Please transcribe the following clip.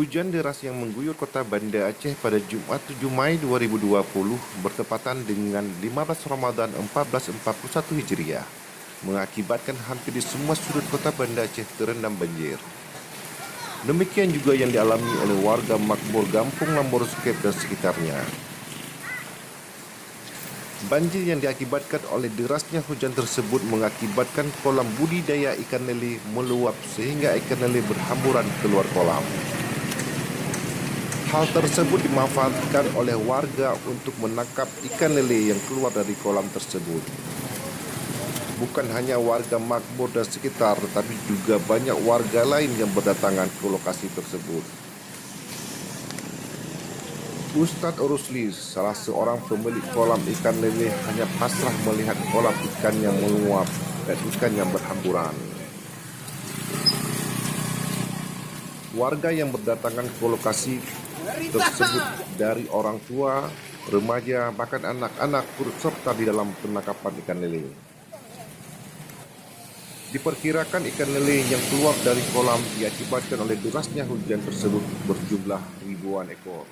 Hujan deras yang mengguyur kota Banda Aceh pada Jumat 7 Mei 2020 bertepatan dengan 15 Ramadan 1441 Hijriah mengakibatkan hampir di semua sudut kota Banda Aceh terendam banjir. Demikian juga yang dialami oleh warga makmur Gampung Lamborosket dan sekitarnya. Banjir yang diakibatkan oleh derasnya hujan tersebut mengakibatkan kolam budidaya ikan lele meluap sehingga ikan lele berhamburan keluar kolam. Hal tersebut dimanfaatkan oleh warga untuk menangkap ikan lele yang keluar dari kolam tersebut. Bukan hanya warga makmur dan sekitar, tetapi juga banyak warga lain yang berdatangan ke lokasi tersebut. Ustadz Rusli, salah seorang pemilik kolam ikan lele, hanya pasrah melihat kolam ikan yang meluap dan ikan yang berhamburan. Warga yang berdatangan ke lokasi tersebut dari orang tua, remaja, bahkan anak-anak turut serta di dalam penangkapan ikan lele. Diperkirakan ikan lele yang keluar dari kolam diakibatkan oleh derasnya hujan tersebut berjumlah ribuan ekor.